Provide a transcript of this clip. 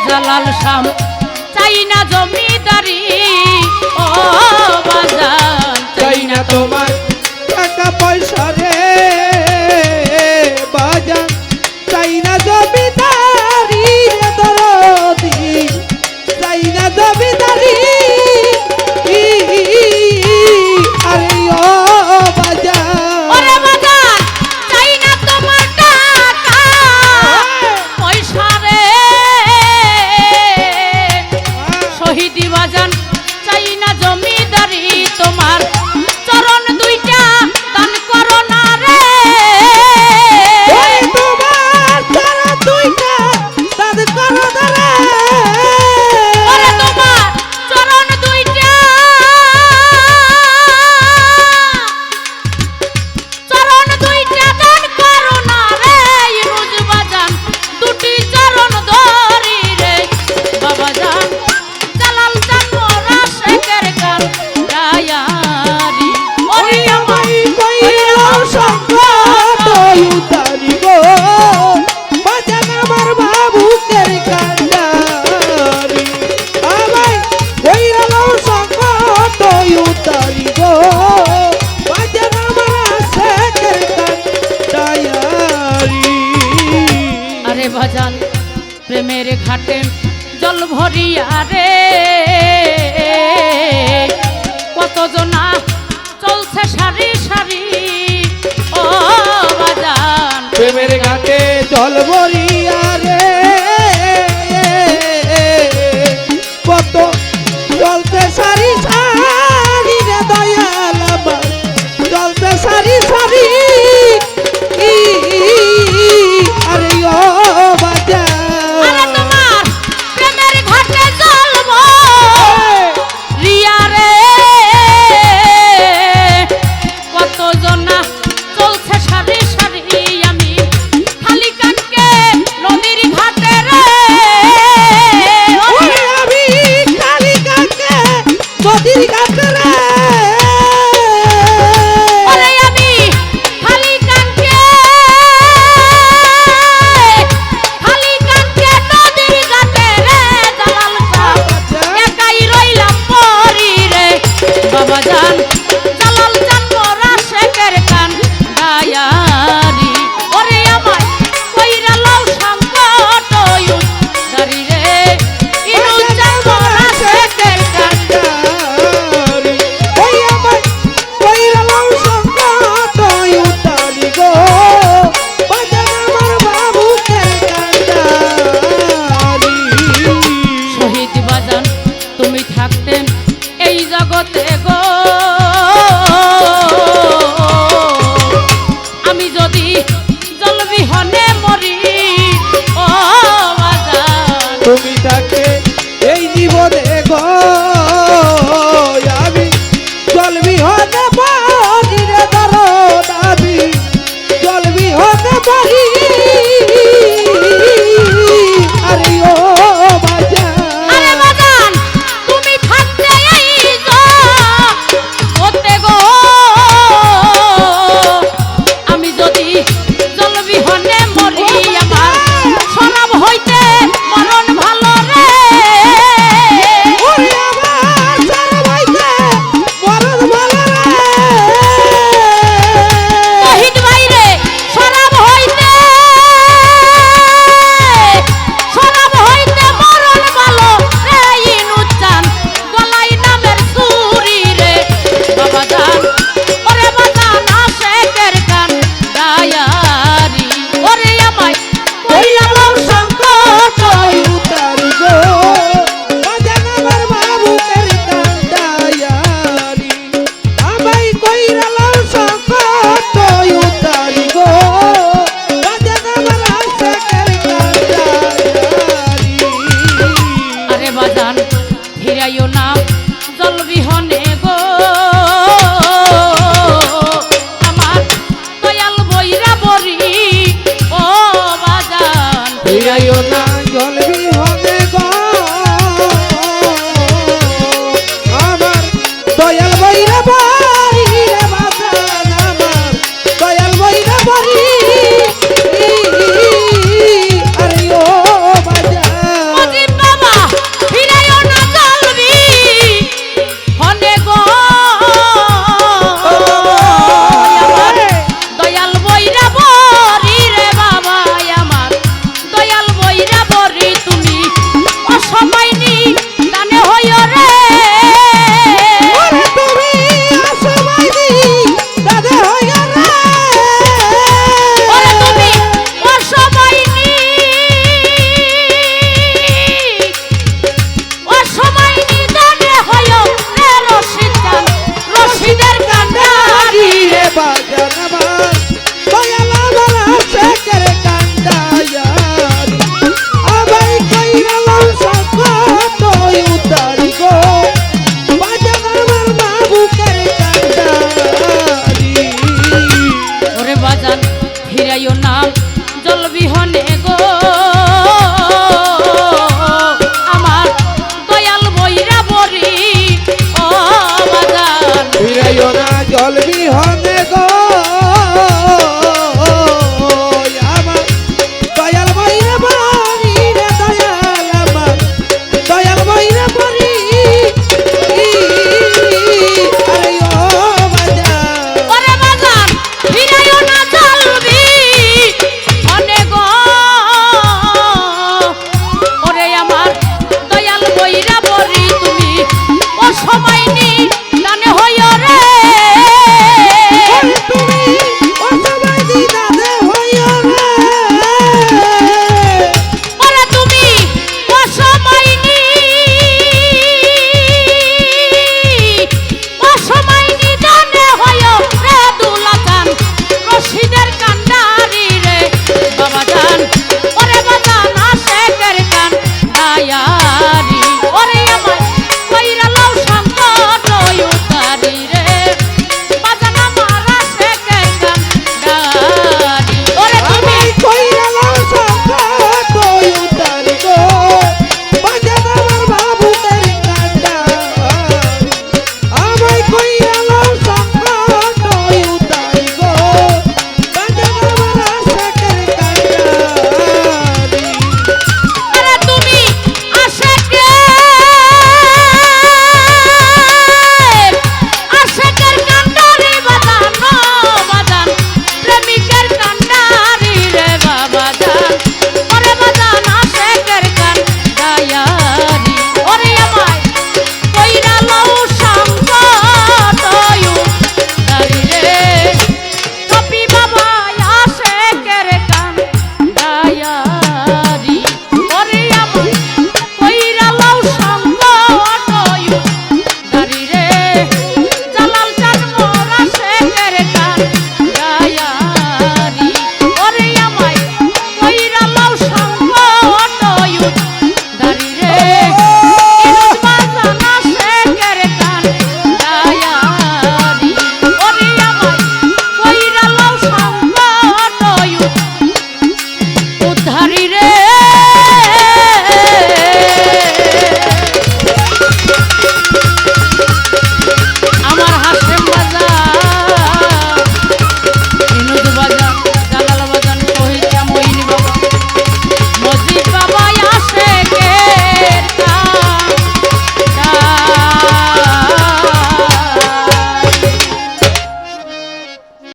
জালাল শাম চাই না জমিদারি ও বাজান চাই না তোমার টাকা পয়সা রে বাজান চাই না জমিদারি রে দরদি চাই না জমিদারি আরে ও বাজান ওরে বাজান চাই না তোমার টাকা পয়সা রে শহীদি বাজান চাই না জমিদারি তোমার চরণ দুইটা দান করো না রে তোমার চরণ দুইটা দান করো না রে ওরে তোমার চরণ দুইটা দান করো না রে রোজ বাজান দুটি চরণ ধরি রে বাবা জান জালাল জান মোরা শেখের কাল ডায়ারি ওরে আমায় কইরা সংকট উতারি গো বাজান আমার বাবুকের কান্ডারি আমায় কইরা সংকট উতারি গো বাজান আমার শেখের কান্ডারি আরে বাজান প্রেমের ঘাটে জল ভরিয়া রে কতজনা চলছে সারি সারি ও বাজান প্রেমের ঘাটে জল ভরিয়া রে কত চলতে সারি সারি রে দয়াল আমার চলতে সারি সারি আরে ও আরে বাজান তোমার প্রেমের ঘাটে জল ভরিয়া রে কতজনা চলছে সারি সারি আমি খালি কাটকে না